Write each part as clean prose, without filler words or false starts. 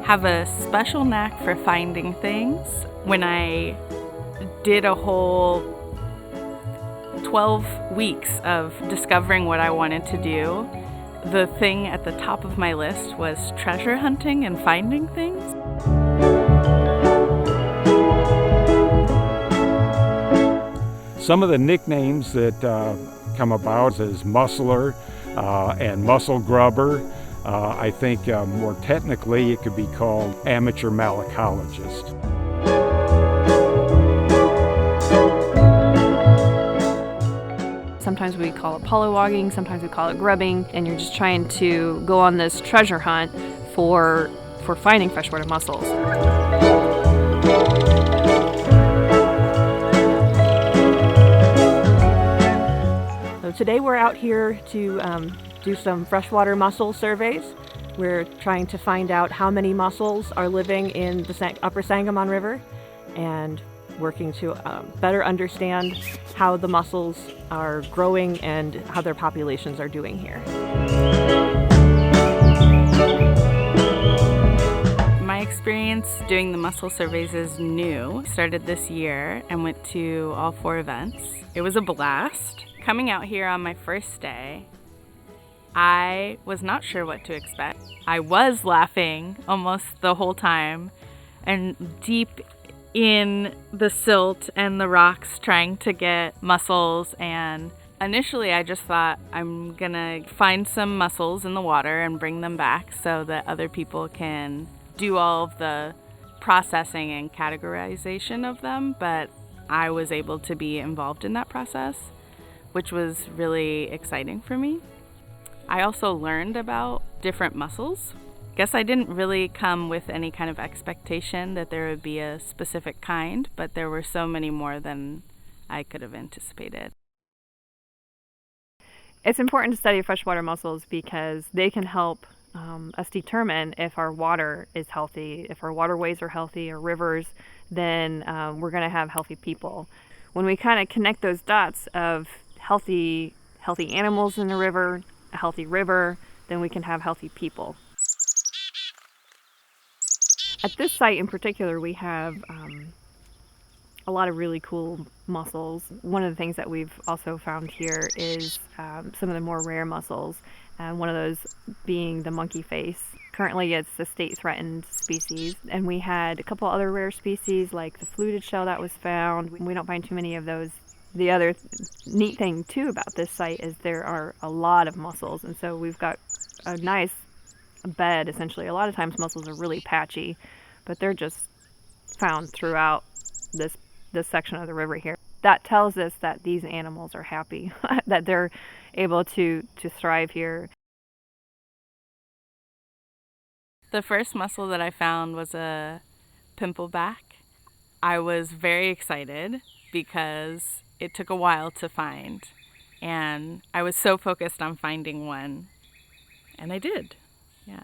have a special knack for finding things. When I did a whole 12 weeks of discovering what I wanted to do, the thing at the top of my list was treasure hunting and finding things. Some of the nicknames that come about is mussler and mussel grubber. I think more technically it could be called amateur malacologist. Sometimes we call it pollywogging, sometimes we call it grubbing, and you're just trying to go on this treasure hunt for finding freshwater mussels. So today we're out here to do some freshwater mussel surveys. We're trying to find out how many mussels are living in the upper Sangamon River and working to better understand how the mussels are growing and how their populations are doing here. My experience doing the mussel surveys is new. Started this year and went to all 4 events. It was a blast. Coming out here on my first day, I was not sure what to expect. I was laughing almost the whole time and deep in the silt and the rocks trying to get mussels, and initially I just thought I'm gonna find some mussels in the water and bring them back so that other people can do all of the processing and categorization of them, but I was able to be involved in that process, which was really exciting for me. I also learned about different mussels. Guess I didn't really come with any kind of expectation that there would be a specific kind, but there were so many more than I could have anticipated. It's important to study freshwater mussels because they can help us determine if our water is healthy, if our waterways are healthy, or rivers, then we're going to have healthy people. When we kind of connect those dots of healthy animals in the river, a healthy river, then we can have healthy people. At this site in particular, we have a lot of really cool mussels. One of the things that we've also found here is some of the more rare mussels, one of those being the monkey face. Currently it's a state threatened species, and we had a couple other rare species like the fluted shell that was found. We don't find too many of those. The other neat thing too about this site is there are a lot of mussels, and so we've got a nice bed essentially. A lot of times mussels are really patchy, but they're just found throughout this section of the river here. That tells us that these animals are happy, that they're able to thrive here. The first mussel that I found was a pimpleback. I was very excited because it took a while to find, and I was so focused on finding one, and I did. Yeah.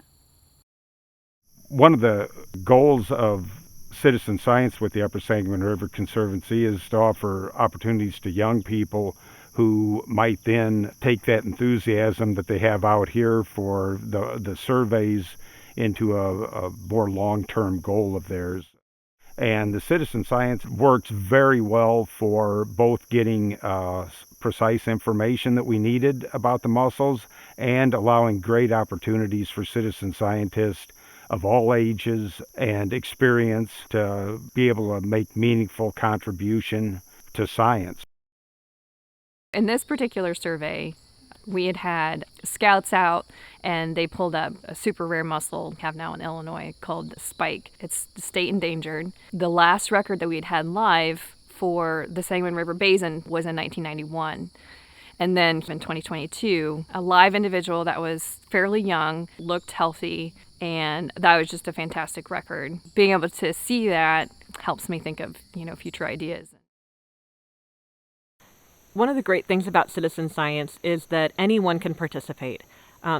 One of the goals of citizen science with the Upper Sangamon River Conservancy is to offer opportunities to young people who might then take that enthusiasm that they have out here for the surveys into a more long-term goal of theirs. And the citizen science works very well for both getting precise information that we needed about the mussels and allowing great opportunities for citizen scientists of all ages and experience to be able to make meaningful contribution to science. In this particular survey, we had scouts out and they pulled up a super rare mussel we have now in Illinois called the spike. It's state endangered. The last record that we had live for the Sangamon River Basin was in 1991. And then in 2022, a live individual that was fairly young, looked healthy, and that was just a fantastic record. Being able to see that helps me think of, future ideas. One of the great things about citizen science is that anyone can participate.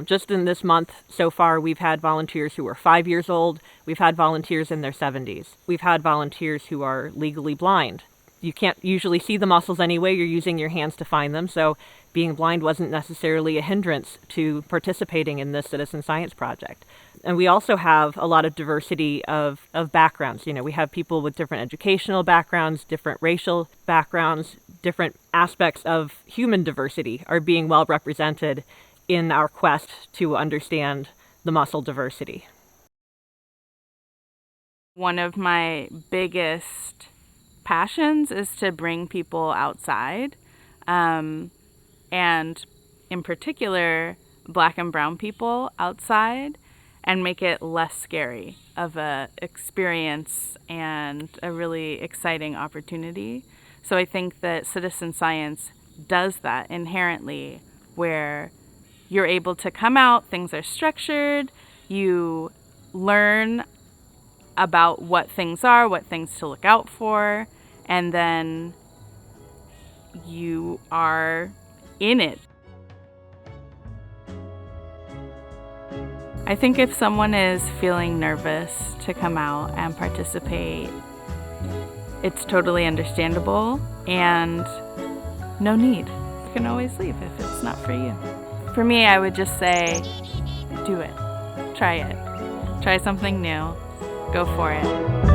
Just in this month so far, we've had volunteers who are 5 years old. We've had volunteers in their 70s. We've had volunteers who are legally blind. You can't usually see the mussels anyway. You're using your hands to find them. So being blind wasn't necessarily a hindrance to participating in this citizen science project. And we also have a lot of diversity of backgrounds. We have people with different educational backgrounds, different racial backgrounds, different aspects of human diversity are being well represented in our quest to understand the mussel diversity. One of my biggest passions is to bring people outside, and in particular, Black and brown people outside, and make it less scary of a experience and a really exciting opportunity. So I think that citizen science does that inherently, where you're able to come out, things are structured, you learn about what things are, what things to look out for, and then you are in it. I think if someone is feeling nervous to come out and participate, it's totally understandable and no need. You can always leave if it's not for you. For me, I would just say, do it. Try it. Try something new. Go for it.